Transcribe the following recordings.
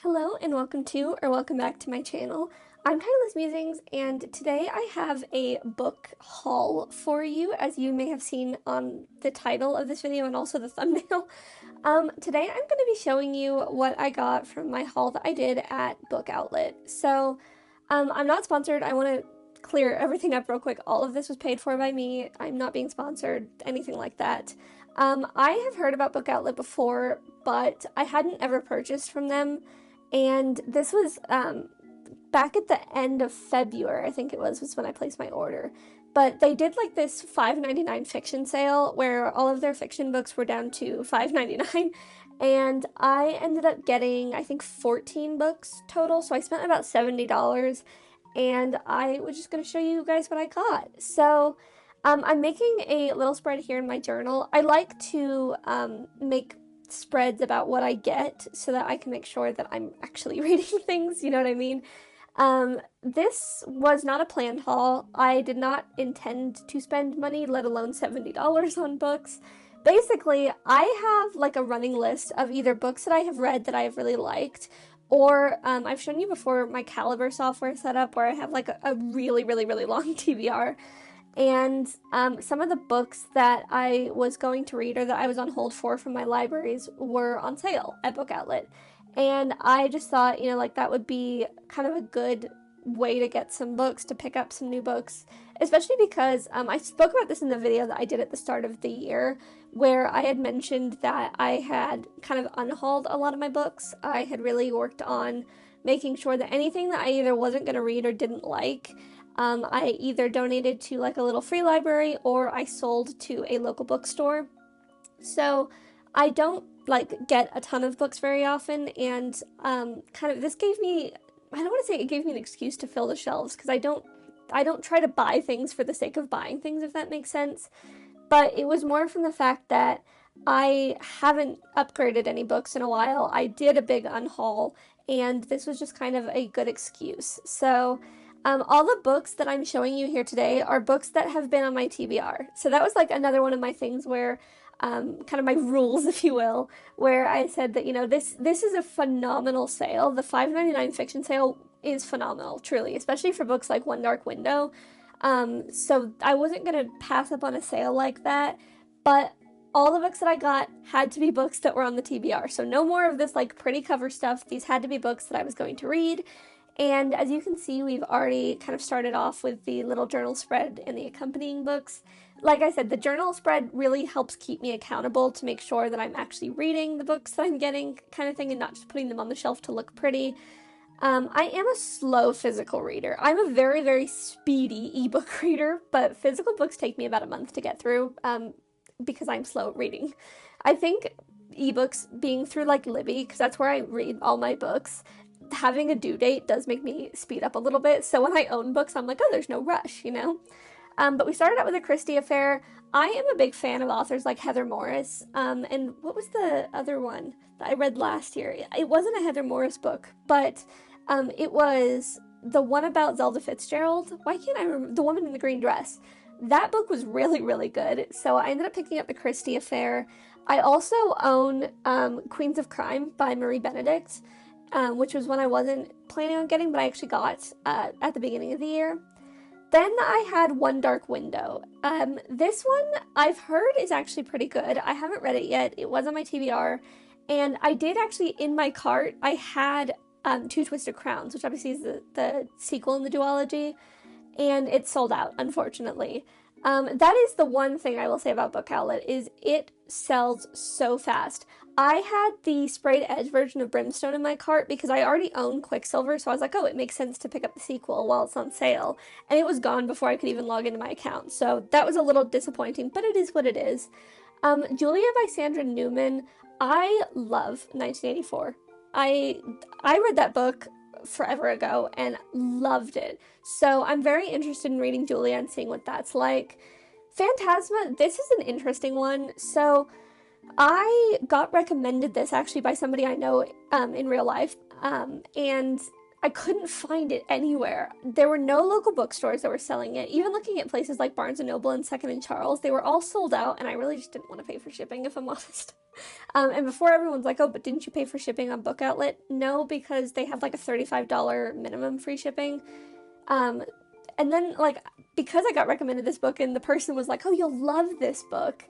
Hello and welcome back to my channel. I'm Titleless Musings, and today I have a book haul for you, as you may have seen on the title of this video and also the thumbnail. Today I'm going to be showing you what I got from my haul that I did at BookOutlet. So, I'm not sponsored. I want to clear everything up real quick. All of this was paid for by me. I'm not being sponsored, anything like that. I have heard about BookOutlet before, but I hadn't ever purchased from them. And this was back at the end of February, I think it was when I placed my order. But they did like this $5.99 fiction sale where all of their fiction books were down to $5.99. And I ended up getting, I think, 14 books total. So I spent about $70. And I was just going to show you guys what I got. So I'm making a little spread here in my journal. I like to make spreads about what I get so that I can make sure that I'm actually reading things, you know what I mean? This was not a planned haul. I did not intend to spend money, let alone $70 on books. Basically, I have like a running list of either books that I have read that I have really liked, or I've shown you before my Caliber software setup where I have like a really long TBR. And some of the books that I was going to read or that I was on hold for from my libraries were on sale at BookOutlet. And I just thought, like that would be kind of a good way to get some books, to pick up some new books, especially because I spoke about this in the video that I did at the start of the year, where I had mentioned that I had kind of unhauled a lot of my books. I had really worked on making sure that anything that I either wasn't going to read or didn't like, I either donated to like a little free library or I sold to a local bookstore. So I don't like get a ton of books very often, and kind of this gave me, I don't want to say it gave me an excuse to fill the shelves, because I don't try to buy things for the sake of buying things, if that makes sense. But it was more from the fact that I haven't upgraded any books in a while. I did a big unhaul, and this was just kind of a good excuse. So all the books that I'm showing you here today are books that have been on my TBR. So that was like another one of my things where, kind of my rules, if you will, where I said that, this is a phenomenal sale. The $5.99 fiction sale is phenomenal, truly, especially for books like One Dark Window. So I wasn't going to pass up on a sale like that, but all the books that I got had to be books that were on the TBR. So no more of this like pretty cover stuff. These had to be books that I was going to read. And as you can see, we've already kind of started off with the little journal spread and the accompanying books. Like I said, the journal spread really helps keep me accountable to make sure that I'm actually reading the books that I'm getting, kind of thing, and not just putting them on the shelf to look pretty. I am a slow physical reader. I'm a very speedy ebook reader, but physical books take me about a month to get through, because I'm slow at reading. I think ebooks being through like Libby, because that's where I read all my books, having a due date does make me speed up a little bit. So when I own books, I'm like, oh, there's no rush, But we started out with a Christie affair. I am a big fan of authors like Heather Morris. And what was the other one that I read last year? It wasn't a Heather Morris book, but it was the one about Zelda Fitzgerald. Why can't I remember? The Woman in the Green Dress. That book was really good. So I ended up picking up the Christie affair. I also own Queens of Crime by Marie Benedict, which was one I wasn't planning on getting, but I actually got at the beginning of the year. Then I had One Dark Window. This one I've heard is actually pretty good. I haven't read it yet. It was on my TBR, and I did actually, in my cart, I had Two Twisted Crowns, which obviously is the sequel in the duology, and it sold out, unfortunately. That is the one thing I will say about BookOutlet, is it sells so fast. I had the sprayed edge version of Brimstone in my cart because I already own Quicksilver, so I was like, oh, it makes sense to pick up the sequel while it's on sale. And it was gone before I could even log into my account, so that was a little disappointing, but it is what it is. Julia by Sandra Newman, I love 1984. I read that book forever ago and loved it. So I'm very interested in reading Julia and seeing what that's like. Phantasma, this is an interesting one. So I got recommended this actually by somebody I know in real life, and I couldn't find it anywhere. There were no local bookstores that were selling it. Even looking at places like Barnes & Noble and Second and Charles, they were all sold out, and I really just didn't want to pay for shipping, if I'm honest. And before everyone's like, oh, but didn't you pay for shipping on BookOutlet? No, because they have like a $35 minimum free shipping. And then, like, because I got recommended this book and the person was like, oh, you'll love this book,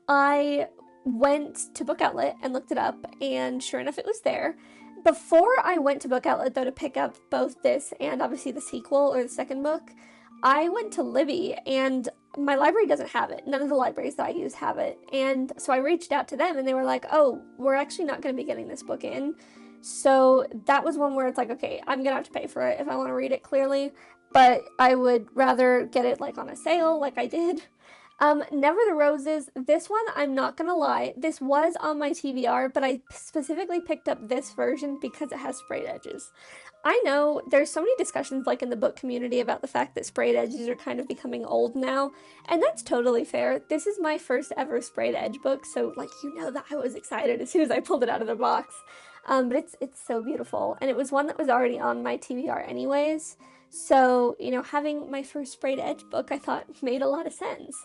I went to BookOutlet and looked it up, and sure enough, it was there. Before I went to BookOutlet, though, to pick up both this and obviously the sequel or the second book, I went to Libby, and my library doesn't have it. None of the libraries that I use have it. And so I reached out to them, and they were like, oh, we're actually not going to be getting this book in. So that was one where it's like, okay, I'm going to have to pay for it if I want to read it clearly. But I would rather get it like on a sale like I did. Never the Roses, this one, I'm not gonna lie, this was on my TBR, but I specifically picked up this version because it has sprayed edges. I know there's so many discussions like in the book community about the fact that sprayed edges are kind of becoming old now, and that's totally fair. This is my first ever sprayed edge book, so like, you know that I was excited as soon as I pulled it out of the box. But it's so beautiful, and it was one that was already on my TBR anyways, so, you know, having my first sprayed edge book I thought made a lot of sense.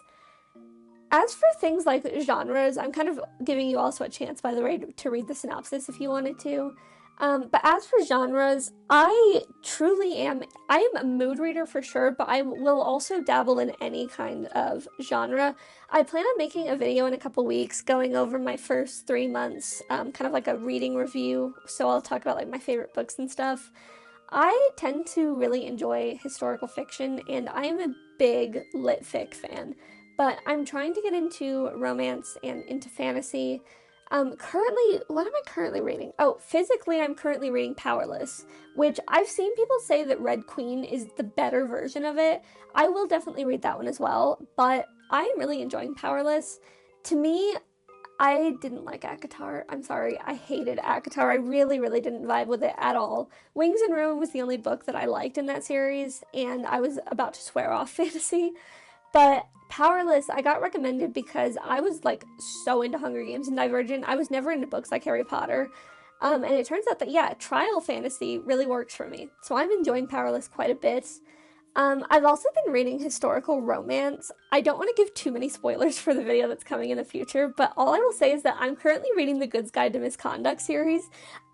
As for things like genres, I'm kind of giving you also a chance, by the way, to read the synopsis if you wanted to. But as for genres, I truly am, I am a mood reader for sure, but I will also dabble in any kind of genre. I plan on making a video in a couple weeks going over my first 3 months, kind of like a reading review, so I'll talk about like my favorite books and stuff. I tend to really enjoy historical fiction, and I am a big lit fic fan. But I'm trying to get into romance and into fantasy. Currently, what am I currently reading? Oh, physically, I'm currently reading Powerless, which I've seen people say that Red Queen is the better version of it. I will definitely read that one as well, but I'm really enjoying Powerless. To me, I didn't like ACOTAR. I'm sorry, I hated ACOTAR. I really, really didn't vibe with it at all. Wings and Ruin was the only book that I liked in that series, and I was about to swear off fantasy. But Powerless, I got recommended because I was like so into Hunger Games and Divergent. I was never into books like Harry Potter. And it turns out that, yeah, trial fantasy really works for me. So I'm enjoying Powerless quite a bit. I've also been reading historical romance. I don't want to give too many spoilers for the video that's coming in the future, but all I will say is that I'm currently reading the Goods Guide to Misconduct series.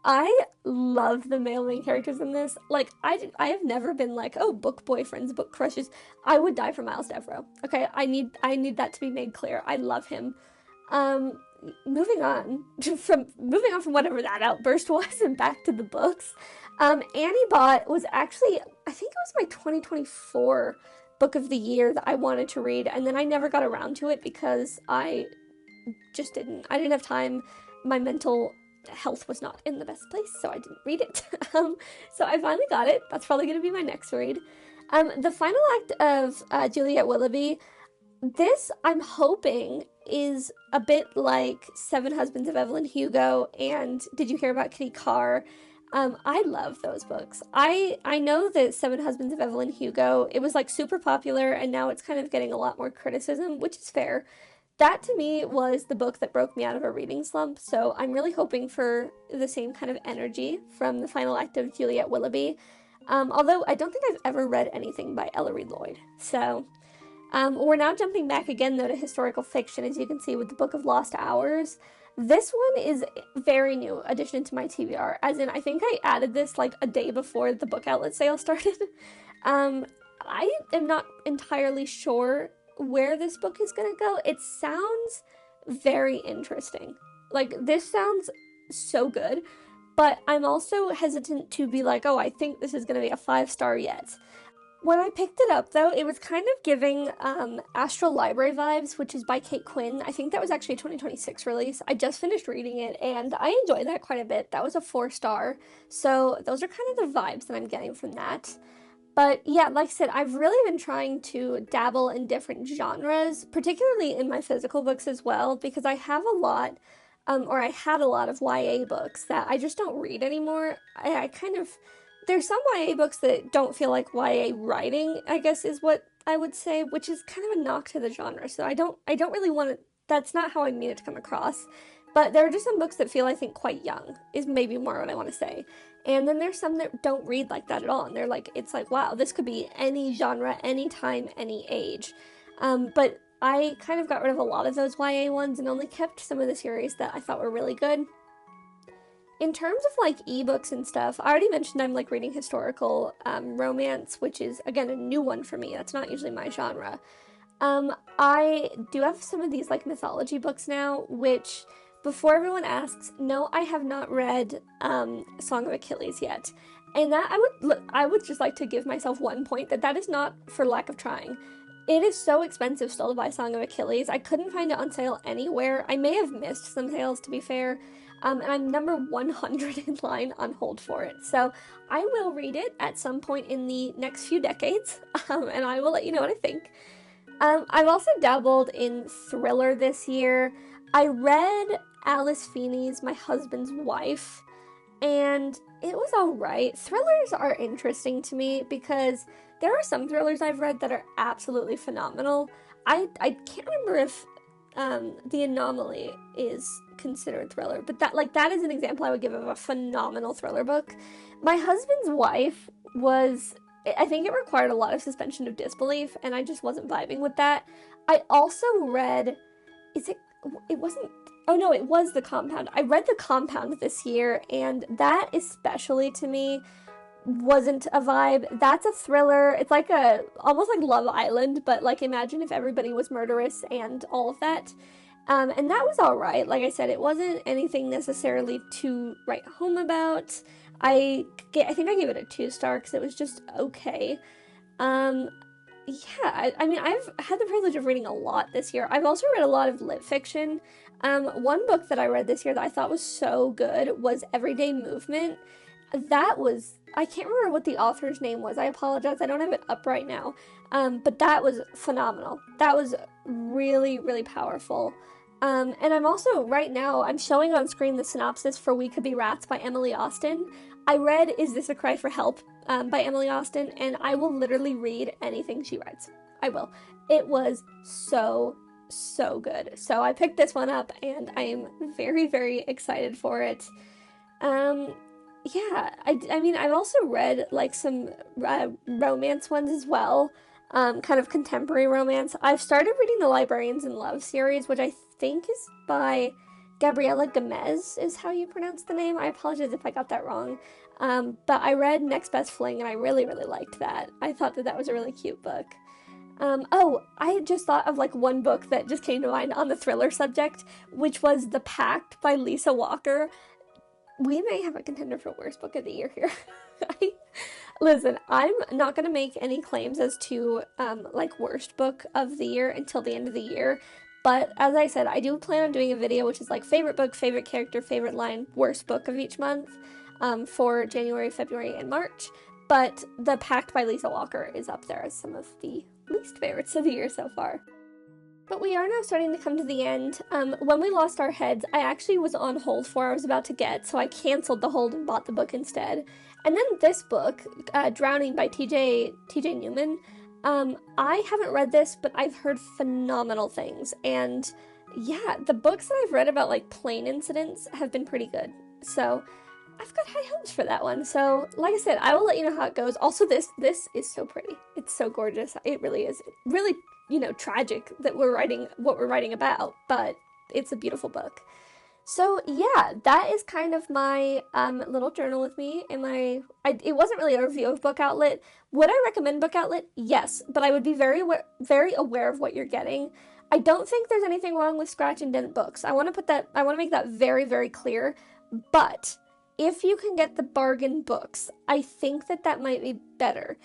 I love the male main characters in this. Like, I have never been like, oh, book boyfriends, book crushes. I would die for Miles Devereaux. Okay, I need that to be made clear. I love him. Moving on from whatever that outburst was and back to the books. Annie Bot was actually, I think it was my 2024 book of the year that I wanted to read, and then I never got around to it because I didn't have time. My mental health was not in the best place, so I didn't read it. So I finally got it. That's probably going to be my next read. The final act of Juliet Willoughby, this I'm hoping is a bit like Seven Husbands of Evelyn Hugo and Did You Hear About Kitty Carr? I love those books. I know that Seven Husbands of Evelyn Hugo, it was like super popular, and now it's kind of getting a lot more criticism, which is fair. That to me was the book that broke me out of a reading slump, so I'm really hoping for the same kind of energy from the final act of Juliet Willoughby. Although I don't think I've ever read anything by Ellery Lloyd. So, we're now jumping back again though to historical fiction, as you can see with the Book of Lost Hours. This one is very new addition to my TBR, as in I think I added this like a day before the BookOutlet sale started. I am not entirely sure where this book is gonna go. It sounds very interesting. Like, this sounds so good, but I'm also hesitant to be like, oh, I think this is gonna be a 5-star yet. When I picked it up, though, it was kind of giving Astral Library vibes, which is by Kate Quinn. I think that was actually a 2026 release. I just finished reading it, and I enjoyed that quite a bit. That was a 4-star, so those are kind of the vibes that I'm getting from that. But yeah, like I said, I've really been trying to dabble in different genres, particularly in my physical books as well, because I have a lot, or I had a lot of YA books that I just don't read anymore. I kind of, there's some YA books that don't feel like YA writing, I guess is what I would say, which is kind of a knock to the genre. So I don't really want to, that's not how I mean it to come across. But there are just some books that feel, I think, quite young, is maybe more what I want to say. And then there's some that don't read like that at all. And they're like, it's like, wow, this could be any genre, any time, any age. But I kind of got rid of a lot of those YA ones and only kept some of the series that I thought were really good. In terms of like ebooks and stuff, I already mentioned I'm like reading historical romance, which is, again, a new one for me. That's not usually my genre. I do have some of these like mythology books now, which, before everyone asks, no, I have not read Song of Achilles yet. And that I would just like to give myself 1 point that is not for lack of trying. It is so expensive still to buy Song of Achilles. I couldn't find it on sale anywhere. I may have missed some sales, to be fair. And I'm number 100 in line on hold for it. So I will read it at some point in the next few decades, and I will let you know what I think. I've also dabbled in thriller this year. I read Alice Feeney's My Husband's Wife, and it was alright. Thrillers are interesting to me because there are some thrillers I've read that are absolutely phenomenal. I can't remember if The Anomaly is considered thriller, but that is an example I would give of a phenomenal thriller book. My Husband's Wife I think it required a lot of suspension of disbelief, and I just wasn't vibing with that. I also read, it was The Compound. I read The Compound this year, and that especially to me wasn't a vibe. That's a thriller. It's like almost like Love Island, but like imagine if everybody was murderous and all of that. And that was alright. Like I said, it wasn't anything necessarily to write home about. I think I gave it a 2-star because it was just okay. I mean, I've had the privilege of reading a lot this year. I've also read a lot of lit fiction. One book that I read this year that I thought was so good was Everyday Movement. I can't remember what the author's name was. I apologize. I don't have it up right now. But that was phenomenal. That was really, really powerful. And I'm also, right now, I'm showing on screen the synopsis for We Could Be Rats by Emily Austen. I read Is This a Cry for Help by Emily Austen, and I will literally read anything she writes. I will. It was so, so good. So I picked this one up, and I am very, very excited for it. I mean, I've also read, like, some romance ones as well, kind of contemporary romance. I've started reading the Librarians in Love series, which I think is by Gabriela Gomez, is how you pronounce the name. I apologize if I got that wrong. But I read Next Best Fling, and I really, really liked that. I thought that was a really cute book. I just thought of, like, one book that just came to mind on the thriller subject, which was The Pact by Lisa Walker. We may have a contender for worst book of the year here. Listen, I'm not going to make any claims as to, worst book of the year until the end of the year. But as I said, I do plan on doing a video which is like favorite book, favorite character, favorite line, worst book of each month for January, February, and March. But The Pact by Lisa Walker is up there as some of the least favorites of the year so far. But we are now starting to come to the end. When we lost our heads, I actually was on hold for I was about to get, so I canceled the hold and bought the book instead. And then this book, Drowning by TJ Newman, I haven't read this, but I've heard phenomenal things. And yeah, the books that I've read about like plane incidents have been pretty good. So I've got high hopes for that one. So like I said, I will let you know how it goes. Also, this is so pretty. It's so gorgeous. It really is. Really, tragic that we're writing what we're writing about, but it's a beautiful book. So yeah, that is kind of my little journal with me. It wasn't really a review of BookOutlet. Would I recommend BookOutlet? Yes, but I would be very aware of what you're getting. I don't think there's anything wrong with scratch and dent books. I want to make that very, very clear. But if you can get the bargain books, I think that might be better.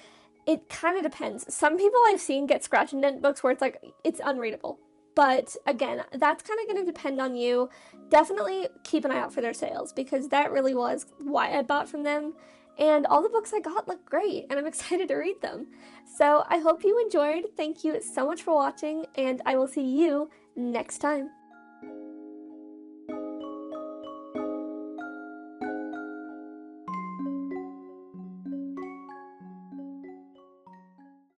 It kind of depends. Some people I've seen get scratch and dent books where it's like, it's unreadable. But again, that's kind of going to depend on you. Definitely keep an eye out for their sales because that really was why I bought from them. And all the books I got look great and I'm excited to read them. So I hope you enjoyed. Thank you so much for watching and I will see you next time.